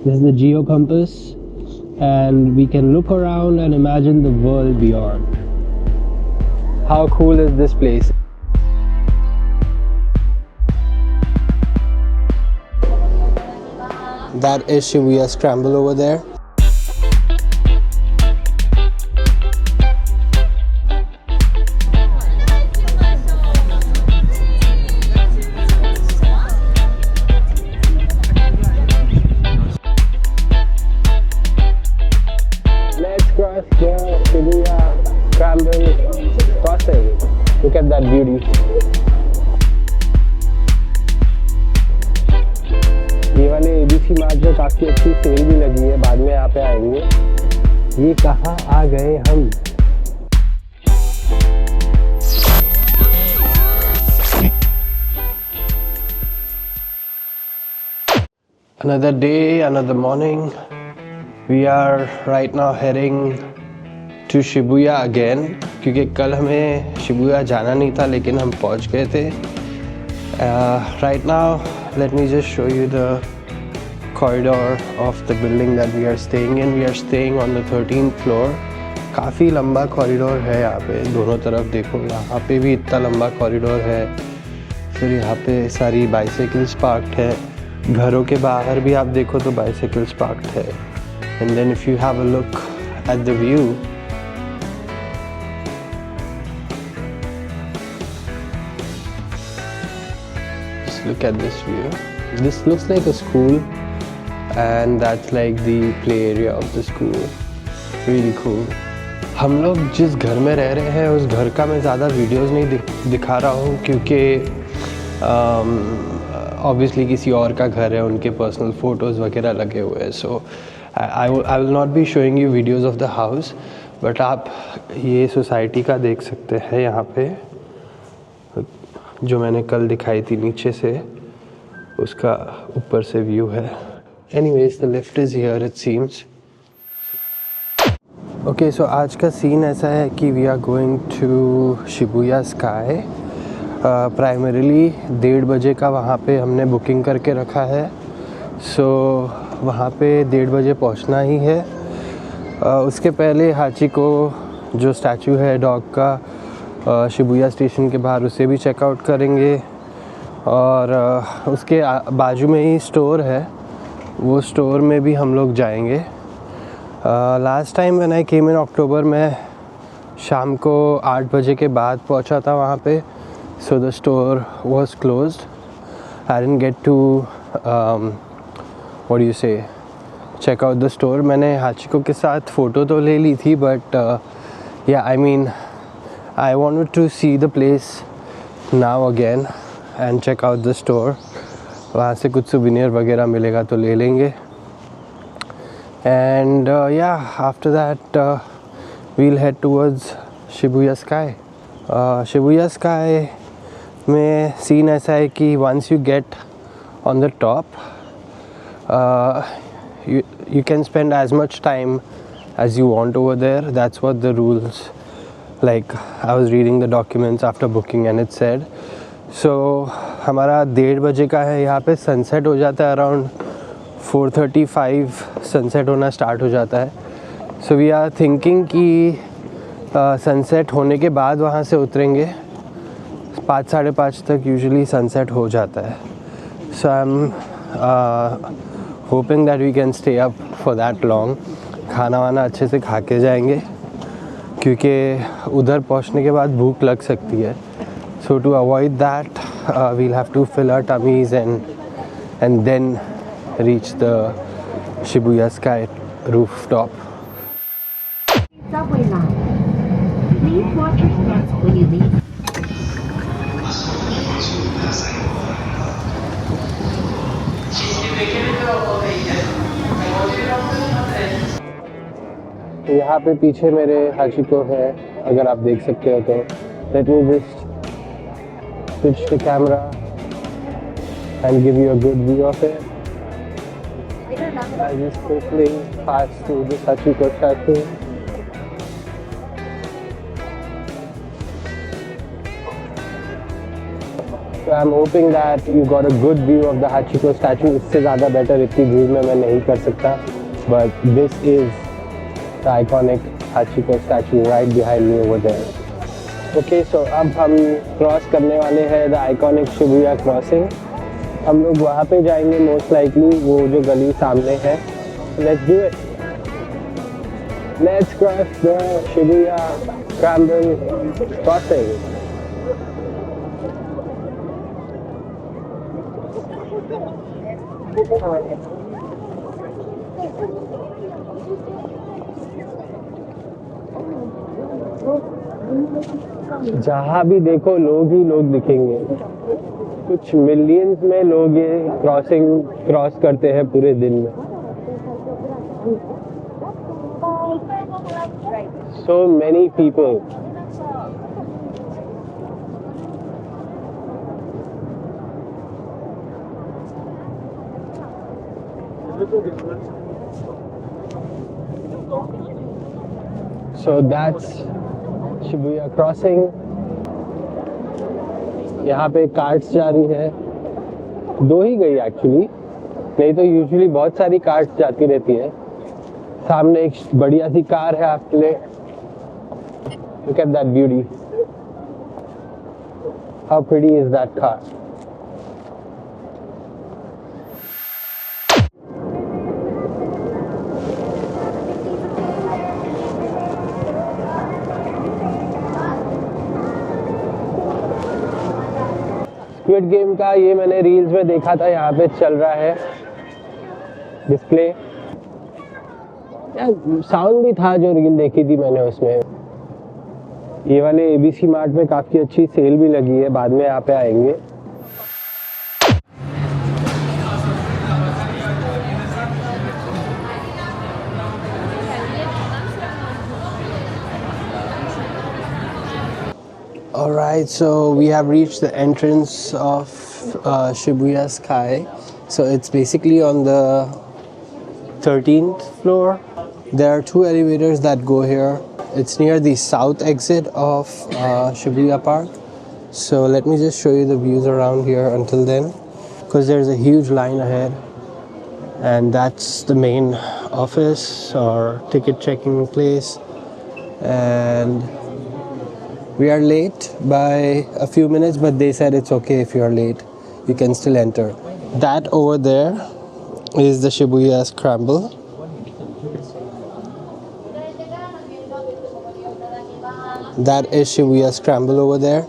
This is the Geo Compass, and we can look around and imagine the world beyond. How cool is this place? That is Shibuya Scramble over there. Let's cross the Shibuya Scramble crossing. Look at that beauty. ये वाले ABC mart में काफ़ी अच्छी cell भी लगी है, बाद में यहाँ पे आएंगे। ये कहाँ आ गए हम? Another day, another morning. We are right now heading to Shibuya again, क्योंकि कल हमें शिबुया जाना नहीं था लेकिन हम पहुँच गए थे। Right now, let me just show you the corridor of the building that we are staying in. We are staying on the 13th floor. काफ़ी लंबा कॉरिडोर है यहाँ पे, दोनों तरफ देखो, यहाँ पे भी इतना लंबा कॉरिडोर है। फिर यहाँ पे सारी बाइसाइकिल्स पार्क्ड है, घरों के बाहर भी आप देखो तो बाइसाइकिल्स पार्क्ड है। And then if you have a look at the view, look at this view. This looks like a school, and that's like the play area of the school. Really cool. हम लोग जिस घर में रह रहे हैं उस घर का मैं ज़्यादा वीडियोस नहीं दिखा रहा हूँ, क्योंकि ऑब्वियसली किसी और का घर है, उनके पर्सनल फ़ोटोज़ वगैरह लगे हुए हैं। So I will not be showing you videos of the house, but आप ये सोसाइटी का देख सकते हैं यहाँ पे, जो मैंने कल दिखाई थी नीचे से, उसका ऊपर से व्यू है। Anyways the lift is here it seems. Okay, so आज का सीन ऐसा है कि we are going to Shibuya sky. Primarily 1:30 बजे का वहाँ पे हमने बुकिंग करके रखा है। सो वहाँ पे 1:30 बजे पहुँचना ही है। उसके पहले हाची को जो स्टैचू है डॉग का शिबुया स्टेशन के बाहर, उसे भी चेकआउट करेंगे। और उसके बाजू में ही स्टोर है, वो स्टोर में भी हम लोग जाएंगे। लास्ट टाइम व्हेन आई केम इन अक्टूबर, मैं शाम को 8 बजे के बाद पहुंचा था वहाँ पे। So the store was closed. I didn't get to what do you say check out the store. मैंने हाचिको के साथ फ़ोटो तो ले ली थी, बट या I mean I wanted to see the place now again and check out the store. वहाँ से कुछ souvenir वगैरह मिलेगा तो ले लेंगे। And yeah, after that we'll head towards Shibuya Sky. Shibuya Sky में सीन ऐसा है कि once you get on the top, you can spend as much time as you want over there. That's what the rules. Like I was reading the documents after booking and it said. So हमारा 1:30 बजे का है, यहाँ पे sunset हो जाता है around 4:35 sunset होना स्टार्ट हो जाता है। सो वी आर थिंकिंग कि सनसेट होने के बाद वहाँ से उतरेंगे। 5 साढ़े 5 तक यूजुअली सनसेट हो जाता है। So I am hoping that we can stay up for that long. खाना वाना अच्छे से खा के जाएंगे, क्योंकि उधर पहुंचने के बाद भूख लग सकती है। So to avoid that we'll have to fill our tummies and then reach the Shibuya sky rooftop. यहाँ पे पीछे मेरे हाचिको है, अगर आप देख सकते हो तो। Let me just switch the camera and give you a good view of it. I just quickly pass through the Hachiko statue. So So I'm hoping that you got a good view of the Hachiko statue. इससे ज़्यादा better इतनी भीड़ में मैं नहीं कर सकता. But this is the iconic Hachiko statue right behind me over there. Okay, so अब हम क्रॉस करने वाले हैं the iconic Shibuya crossing. हम लोग वहाँ पे जाएंगे most likely, वो जो गली सामने है. So let's do it. Let's cross the Shibuya Scramble crossing. जहाँ भी देखो लोग ही लोग दिखेंगे. कुछ मिलियंस में लोग ये क्रॉसिंग क्रॉस करते हैं पूरे दिन में. So many people. So that's Shibuya crossing. यहाँ पे कार्ट्स जा रही है. 2 ही गई एक्चुअली, नहीं तो यूजुअली बहुत सारी कार्ट्स जाती रहती है. सामने एक बढ़िया सी कार है आपके लिए. Look at that beauty. How pretty is that car? Squid game का ये मैंने रील्स में देखा था, यहाँ पे चल रहा है डिस्प्ले. यार साउंड भी था जो रील देखी थी मैंने उसमें. ये वाले ABC मार्ट में काफ़ी अच्छी सेल भी लगी है, बाद में यहाँ पे आएंगे. Alright, so we have reached the entrance of Shibuya Sky. So it's basically on the 13th floor. There are 2 elevators that go here. It's near the south exit of Shibuya Park. So let me just show you the views around here until then, because there's a huge line ahead, and that's the main office or ticket checking place. And we are late by a few minutes, but they said it's okay if you are late, you can still enter. That over there is the Shibuya Scramble. That is Shibuya Scramble over there.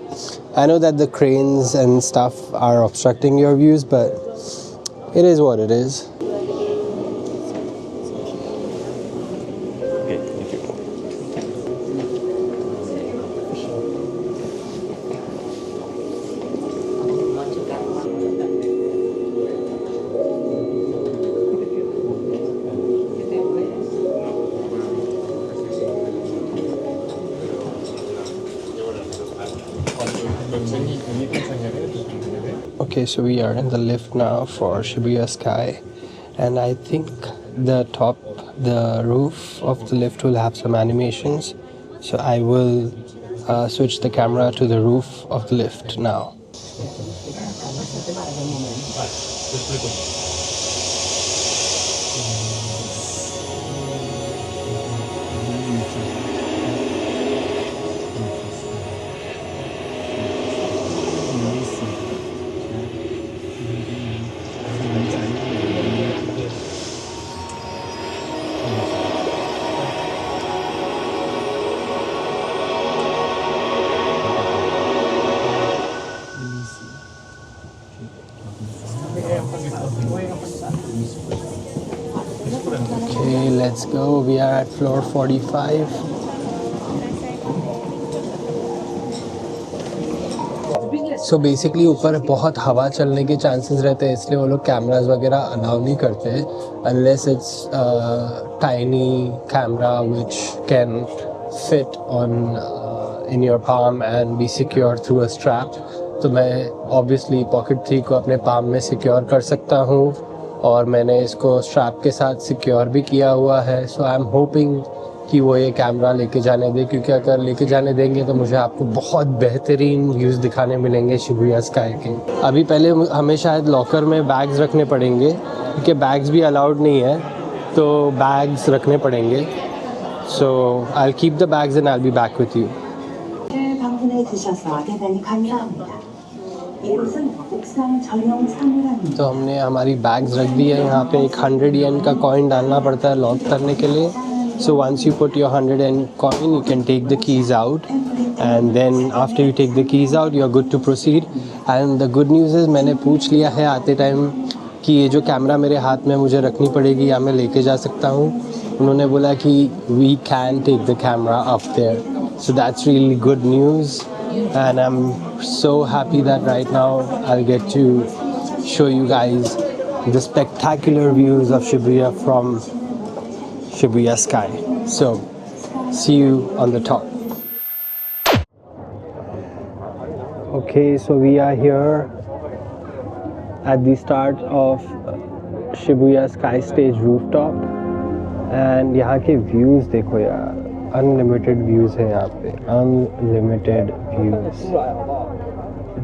I know that the cranes and stuff are obstructing your views, but it is what it is. Okay, thank you. Okay, so we are in the lift now for Shibuya Sky, and I think the roof of the lift will have some animations. So I will switch the camera to the roof of the lift now. Okay, let's go. We are at floor 45. So basically ऊपर बहुत हवा चलने के chances रहते हैं, इसलिए वो लोग कैमरास वगैरह अलाउ नहीं करते हैं unless it's tiny camera which can fit on in your palm and be secure through a strap. तो मैं obviously Pocket 3 को अपने palm में secure कर सकता हूँ, और मैंने इसको स्ट्रैप के साथ सिक्योर भी किया हुआ है. सो आई एम होपिंग कि वो ये कैमरा लेके जाने दे, क्योंकि अगर लेके जाने देंगे तो मुझे आपको बहुत बेहतरीन व्यूज़ दिखाने मिलेंगे शिबुया स्काई के। अभी पहले हमें शायद लॉकर में बैग्स रखने पड़ेंगे, क्योंकि बैग्स भी अलाउड नहीं है, तो बैग्स रखने पड़ेंगे। So I will keep the bags and I will be back with you. तो हमने हमारी बैग्स रख दी है यहाँ पे। एक 100 येन का कॉइन डालना पड़ता है लॉक करने के लिए। So once you put your 100 yen coin, you can take the keys out, and then after you take the keys out, you are good to proceed. And the good news is मैंने पूछ लिया है आते time कि ये जो camera मेरे हाथ में मुझे रखनी पड़ेगी या मैं लेके जा सकता हूँ। उन्होंने बोला कि we can take the camera up there, so that's really good news, and I'm so happy that right now I'll get to show you guys the spectacular views of Shibuya from Shibuya Sky. So, see you on the top. Okay, so we are here at the start of Shibuya Sky Stage rooftop, and यहाँ के views देखो यार, unlimited views है यहाँ पे, unlimited views।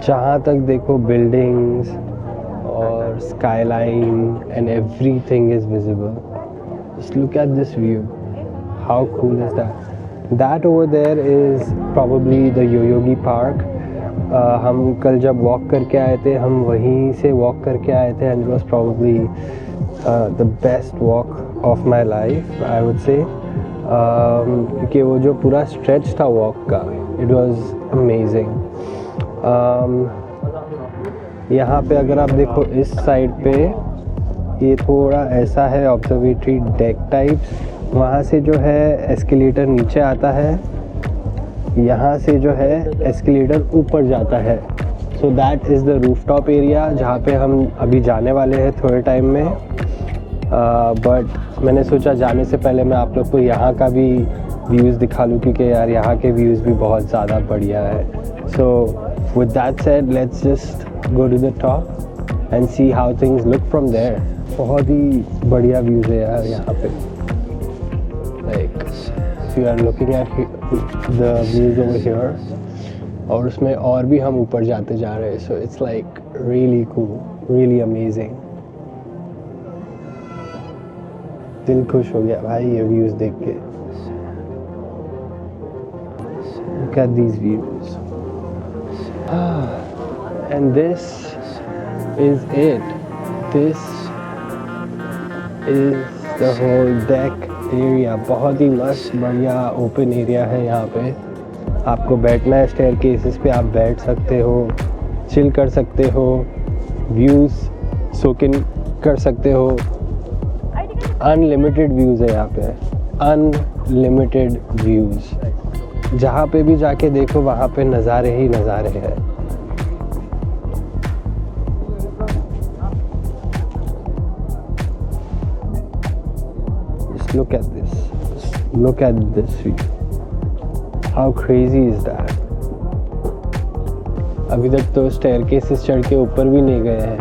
जहाँ तक देखो buildings और skyline and everything is visible. Just look at this view. How cool is that? That over there is probably the Yoyogi Park. हम कल जब वॉक करके आए थे, हम वहीं से वॉक करके आए थे, and it was probably the best walk of my life, I would say. क्योंकि वो जो पूरा stretch था वॉक का, it was amazing. यहाँ पे अगर आप देखो इस साइड पे, ये थोड़ा ऐसा है ऑब्जर्वेटरी डेक टाइप्स। वहाँ से जो है एस्केलेटर नीचे आता है, यहाँ से जो है एस्केलेटर ऊपर जाता है। So that is the rooftop area जहाँ पे हम अभी जाने वाले हैं थोड़े टाइम में। बट मैंने सोचा जाने से पहले मैं आप लोग को यहाँ का भी व्यूज़ दिखा लूँ, क्योंकि यार यहाँ के व्यूज़ भी बहुत ज़्यादा बढ़िया है। So with that said, let's just go to the top and see how things look from there. बहुत ही बढ़िया व्यूज़ है यार यहाँ पे। Like you are looking at the views over here, और उसमें और भी हम ऊपर जाते जा रहे हैं। So it's like really cool, really amazing. दिल खुश हो गया भाई ये व्यूज़ देख के। Look at these views. And this is it. This is the whole deck area. बहुत ही मस्त बढ़िया ओपन एरिया है यहाँ पे। आपको बैठना है स्टेयर केसेस पे, आप बैठ सकते हो, चिल कर सकते हो, व्यूज़ सोक इन कर सकते हो। अनलिमिटेड व्यूज़ है यहाँ पे, अनलिमिटेड व्यूज़। जहाँ पे भी जाके देखो वहाँ पे नज़ारे ही नज़ारे हैं। Just look at this. Just look at this view. How crazy is that? अभी तक तो स्टेयरकेसेस चढ़ के ऊपर भी नहीं गए हैं।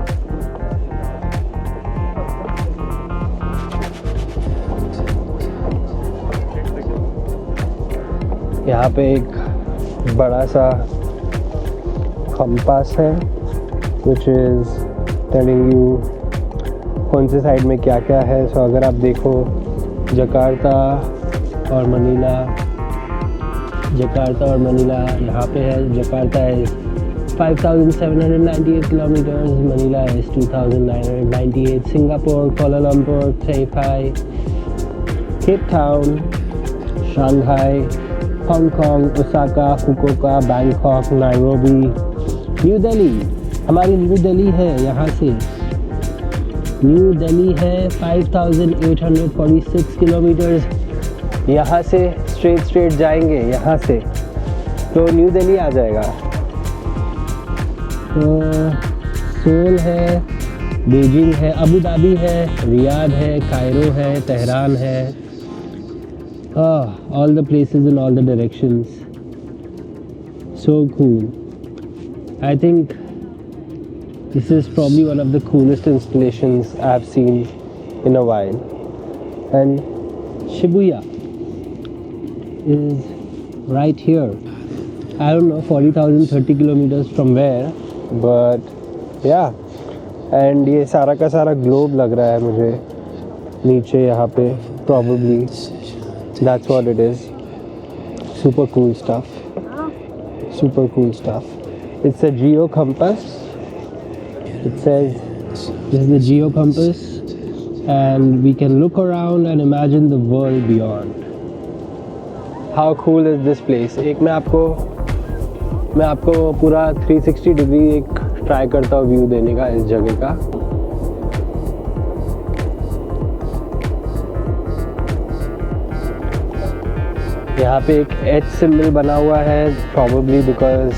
यहाँ पे एक बड़ा सा कंपास है, which is telling you कौन से साइड में क्या क्या है। सो अगर आप देखो जकार्ता और मनीला यहाँ पे है। जकार्ता है 5,798 किलोमीटर्स, मनीला है 2,998, Singapore, Kuala Lumpur, ताइपाई, Cape Town, Shanghai, Hong Kong, Osaka, Fukuoka, Bangkok, Nairobi, new Delhi. हमारी न्यू दिल्ली है यहाँ से। न्यू दिल्ली है 5,846 किलोमीटर्स। यहाँ से स्ट्रेट जाएंगे यहाँ से तो न्यू दिल्ली आ जाएगा। तो सोल है, बीजिंग है, अबू धाबी है, रियाद है, कायरो है, तेहरान है। All the places in all the directions. So cool. I think this is probably one of the coolest installations I've seen in a while. And Shibuya, is right here. I don't know 40,000 30 kilometers from where, but yeah. And ये सारा का सारा globe लग रहा है मुझे नीचे यहाँ पे, probably that's what it is. Super cool stuff. Super cool stuff. It's a geo compass. It says this is the geo compass, and we can look around and imagine the world beyond. How cool is this place? एक मैं आपको पूरा 360 degree एक try करता हूँ view देने का इस जगह का. यहाँ पे एक H सिंबल बना हुआ है, probably because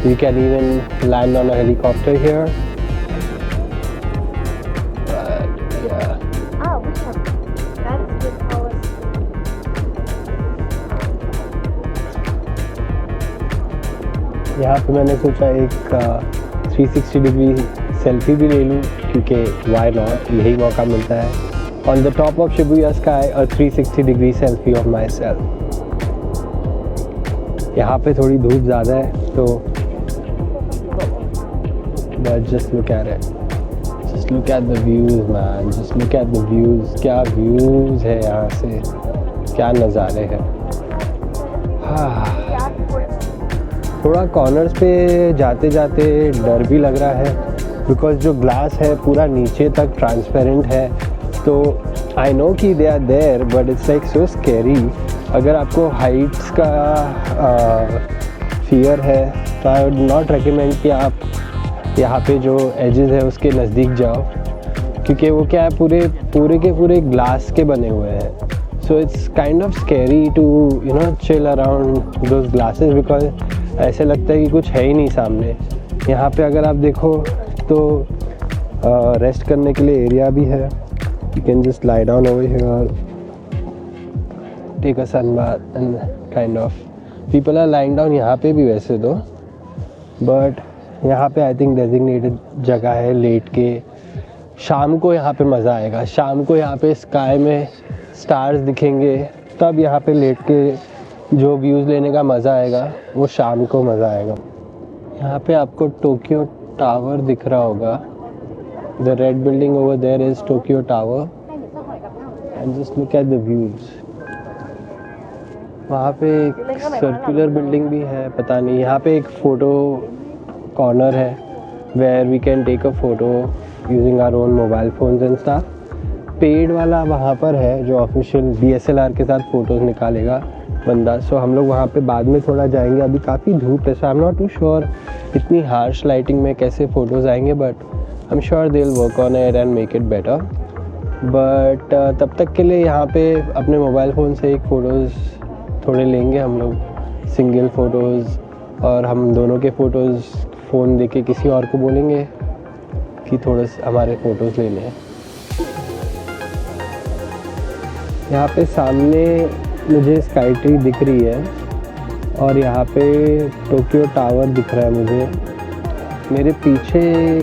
you can even land on a helicopter here. But yeah. Oh, which one? That's the tallest. यहाँ पे मैंने सोचा एक 360 डिग्री सेल्फी भी ले लूँ, क्योंकि why not, यही मौका मिलता है. On the top of Shibuya Sky, a 360 degree selfie of myself. यहाँ पे थोड़ी धूप ज़्यादा है तो but just look at it. Just look at the views, man. Just look at the views. क्या views है यहाँ से, क्या नज़ारे हैं. थोड़ा कॉर्नर्स पे जाते जाते डर भी लग रहा है, बिकॉज जो ग्लास है पूरा नीचे तक ट्रांसपेरेंट है. तो आई नो कि they are there, but it's like so scary. अगर आपको हाइट्स का फियर है तो आई वुड नॉट रिकमेंड कि आप यहाँ पे जो एजेस है उसके नज़दीक जाओ, क्योंकि वो क्या है पूरे के पूरे ग्लास के बने हुए हैं. So it's kind of scary to you know chill around those glasses, because ऐसे लगता है कि कुछ है ही नहीं सामने. यहाँ पे अगर आप देखो तो रेस्ट करने के लिए एरिया भी है. You can just lie down over here, take a sun bath, and kind of people are lying down यहाँ पे भी वैसे तो, but यहाँ पे I think designated जगह है लेट के. शाम को यहाँ पे मज़ा आएगा. शाम को यहाँ पे स्काई में स्टार्स दिखेंगे, तब यहाँ पे लेट के जो व्यूज़ लेने का मज़ा आएगा वो शाम को मज़ा आएगा. यहाँ पे आपको टोक्यो टावर दिख रहा होगा. The red building over there is Tokyo Tower, and just look at the views. वहाँ पे एक सर्कुलर बिल्डिंग भी है, पता नहीं. यहाँ पे एक फ़ोटो कॉर्नर है where we can take a photo using our own mobile phones and stuff. Paid वाला वहाँ पर है जो ऑफिशियल DSLR के साथ फ़ोटोज़ निकालेगा बंदा. सो हम लोग वहाँ पे बाद में थोड़ा जाएंगे. अभी काफ़ी धूप है, so I am not too sure इतनी हार्श लाइटिंग में कैसे फ़ोटोज़ आएंगे, but I'm sure they'll work on it and make it better. But तब तक के लिए यहाँ पे अपने मोबाइल फ़ोन से एक फ़ोटोज़ थोड़े लेंगे हम लोग, सिंगल फ़ोटोज़, और हम दोनों के फ़ोटोज़ फ़ोन देके किसी और को बोलेंगे कि थोड़े हमारे फ़ोटोज़ ले लें. यहाँ पे सामने मुझे स्काई ट्री दिख रही है और यहाँ पे टोक्यो टावर दिख रहा है मुझे. मेरे पीछे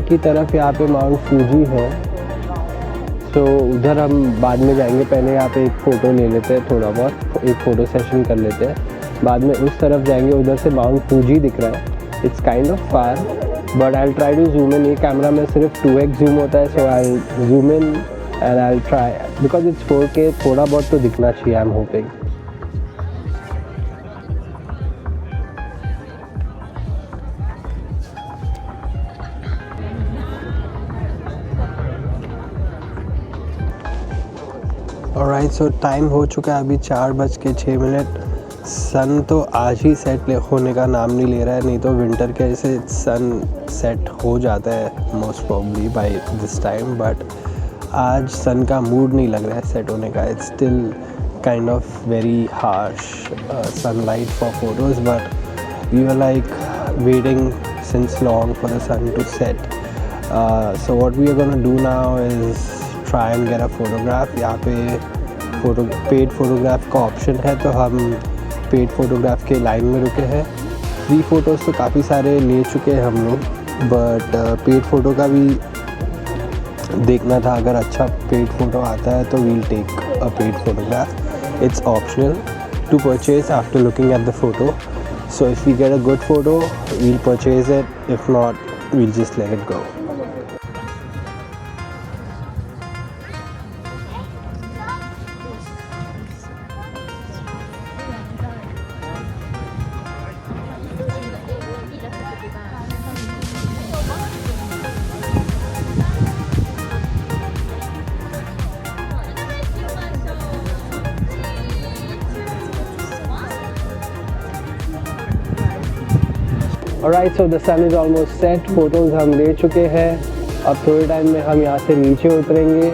की तरफ यहाँ पे माउंट फूजी है. सो उधर हम बाद में जाएंगे. पहले यहाँ पे एक फ़ोटो ले लेते हैं, थोड़ा बहुत एक फ़ोटो सेशन कर लेते हैं, बाद में उस तरफ जाएंगे. उधर से माउंट फूजी दिख रहा है. It's kind of far, but I will try to zoom in. ये कैमरा में सिर्फ 2x जूम होता है, so I will zoom in and I will try, because it's 4K. थोड़ा बहुत तो दिखना चाहिए, I am hoping. Alright, so time हो चुका है अभी 4:06. सन तो आज ही सेट होने का नाम नहीं ले रहा है, नहीं तो विंटर के ऐसे सन सेट हो जाता है most probably by this time. But आज सन का मूड नहीं लग रहा है सेट होने का. It's still kind of very harsh sunlight for photos, but we were like waiting since long for the sun to set. So what we are gonna do now is try and get a photograph. यहाँ पे paid photograph का option है, तो हम paid photograph के line में रुके हैं. फ्री फ़ोटोज़ तो काफ़ी सारे ले चुके हैं हम लोग, बट पेड फ़ोटो का भी देखना था. अगर अच्छा पेड फ़ोटो आता है तो we'll take a paid photograph. It's optional. to purchase after looking at the photo. So if we get a good photo, we'll purchase it. If not, we'll just let it go. Alright, so the sun is almost set. Photos हम ले चुके हैं. अब थोड़े time में हम यहाँ से नीचे उतरेंगे.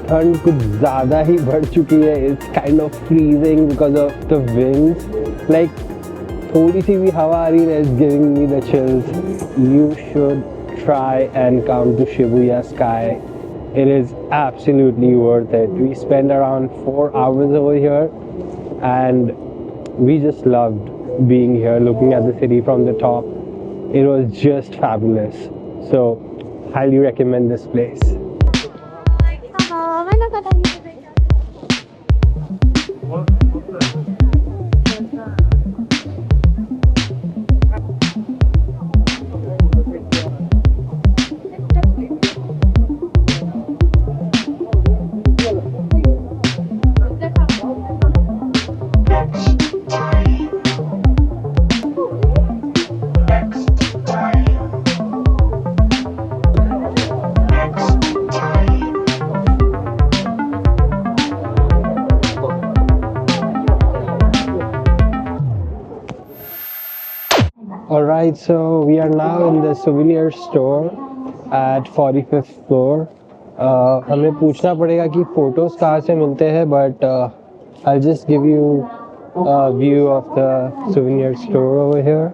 ठंड कुछ ज़्यादा ही बढ़ चुकी है. It's kind of freezing because of the winds. Like थोड़ी सी भी हवा आ रही है is giving me the chills. You should try and come to Shibuya Sky. It is absolutely worth it. We spent around 4 hours over here and we just loved being here, looking at the city from the top. It was just fabulous. So, highly recommend this place. Alright, so we are now in the souvenir store at 45th floor. हमें पूछना पड़ेगा कि photos कहाँ से मिलते हैं, but I'll just give you a view of the souvenir store over here.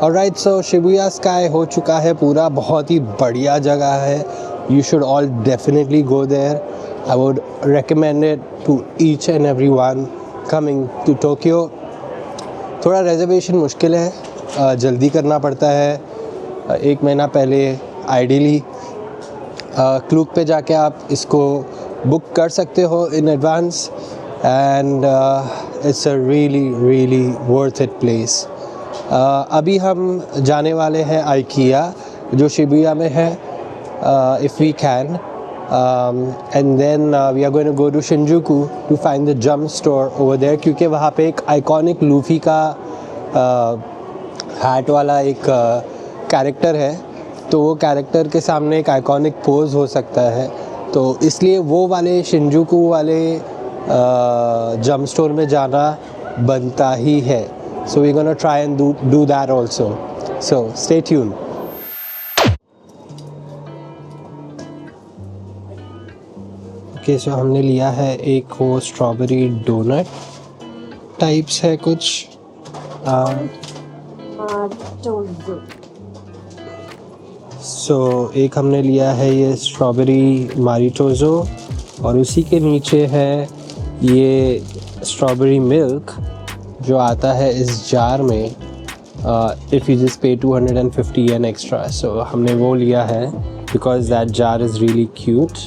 Alright, so Shibuya Sky हो चुका है पूरा. बहुत ही बढ़िया जगह है. You should all definitely go there. I would recommend it to each and everyone coming to Tokyo. थोड़ा रिजर्वेशन मुश्किल है, जल्दी करना पड़ता है. 1 महीना पहले आइडियली क्लूक पे जाके आप इसको बुक कर सकते हो in advance. And it's a really worth it place. अभी हम जाने वाले हैं आइकिया जो शिबुया में है, if we can, and then we are going to go to Shinjuku to find the jump store over there, क्योंकि वहाँ पे एक आइकॉनिक लूफी का हैट वाला एक कैरेक्टर है. तो वो कैरेक्टर के सामने एक आइकॉनिक पोज हो सकता है, तो इसलिए वो वाले शिंजुकू वाले जंप स्टोर में जाना बनता ही है. So we're gonna try and do that also. So stay tuned. Okay, so हमने लिया है एक वो स्ट्रॉबेरी डोनट टाइप्स है कुछ. So एक हमने लिया है ये स्ट्रॉबेरी मारिटोजो, और उसी के नीचे है ये स्ट्रॉबेरी मिल्क जो आता है इस जार में. इफ़ यू जस्ट पे 250 yen एक्स्ट्रा. सो हमने वो लिया है because that jar is really cute.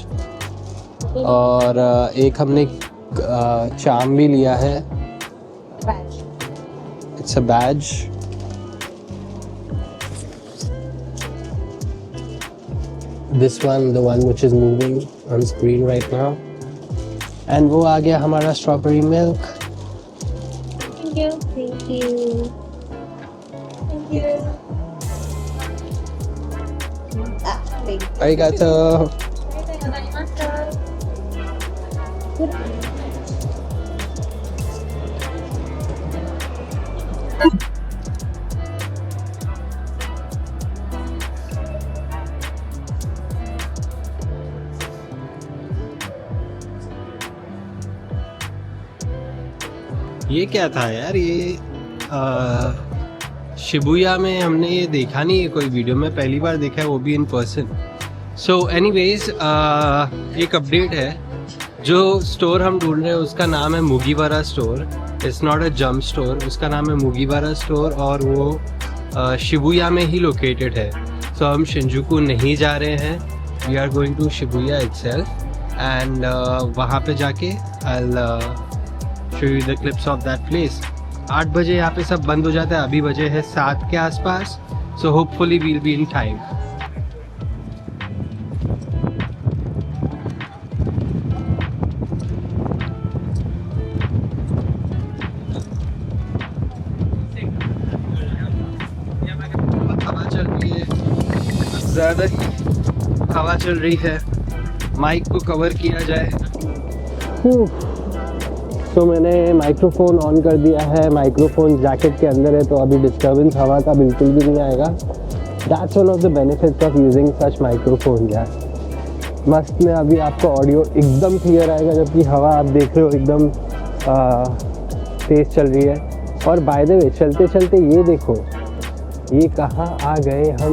और एक हमने चाम भी लिया है. It's a badge. This one, the one which is moving on screen right now. एंड वो आ गया हमारा strawberry milk. Thank you. Thank you. Arigato. ये क्या था यार, ये शिबुया में हमने ये देखा नहीं है कोई वीडियो में, पहली बार देखा है वो भी इन पर्सन। सो एनीवेज एक अपडेट है, जो स्टोर हम ढूंढ रहे हैं उसका नाम है Mugiwara store. It's not a jump store, उसका नाम है मुगीवारा स्टोर और वो शिबुया में ही लोकेटेड है। सो हम शिंजुकू नहीं जा रहे हैं, we are going to Shibuya itself एंड वहाँ पे जाके आई show you the clips of that place. 8 बजे यहाँ पे सब बंद हो जाता है, अभी बजे है 7 के आसपास, so hopefully we'll be in time. हवा चल रही है, ज़्यादा ही हवा चल रही है, माइक को कवर किया जाए। तो मैंने माइक्रोफोन ऑन कर दिया है, माइक्रोफोन जैकेट के अंदर है तो अभी डिस्टर्बेंस हवा का बिल्कुल भी नहीं आएगा। That's one of the benefits of using such microphone यार। मस्त में अभी आपको ऑडियो एकदम क्लियर आएगा, जबकि हवा आप देख रहे हो एकदम तेज़ चल रही है। और बाय द वे चलते चलते ये देखो, ये कहाँ आ गए हम।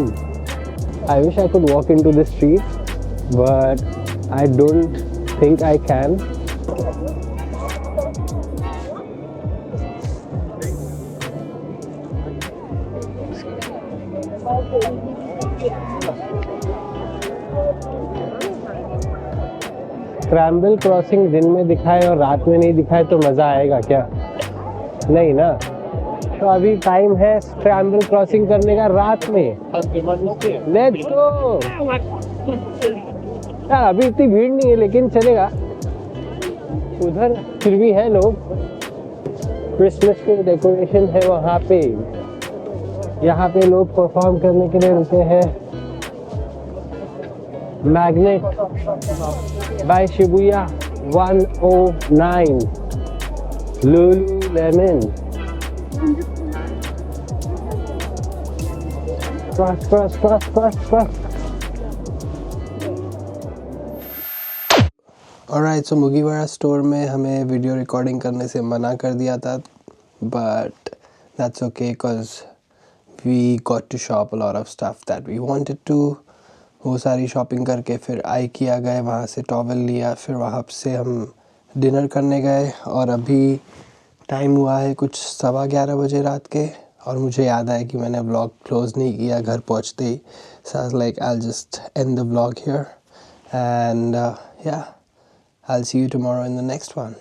I wish I could walk into the street but I don't think I can. Scramble crossing दिन में दिखाए और रात में नहीं दिखाए तो मज़ा आएगा क्या? नहीं ना। तो अभी टाइम है स्क्रैम्बल क्रॉसिंग करने का रात में। Let's go. अभी इतनी भीड़ नहीं है लेकिन चलेगा। उधर फिर भी है लोग, क्रिसमस के डेकोरेशन है वहाँ पे। यहाँ पे लोग परफॉर्म करने के लिए रुके हैं। Magnet by Shibuya 109 Lululemon. Cross. Alright, so Mugiwara store में हमें वीडियो रिकॉर्डिंग करने से मना कर दिया था, but that's okay because we got to shop a lot of stuff that we wanted to. वो सारी शॉपिंग करके फिर आइकिया गए, वहाँ से टॉवल लिया, फिर वहाँ से हम डिनर करने गए और अभी टाइम हुआ है कुछ 11:15 बजे रात के। और मुझे याद आया कि मैंने व्लॉग क्लोज़ नहीं किया घर पहुँचते ही। So I was like I will just end the vlog here and yeah I'll see you tomorrow in the next one.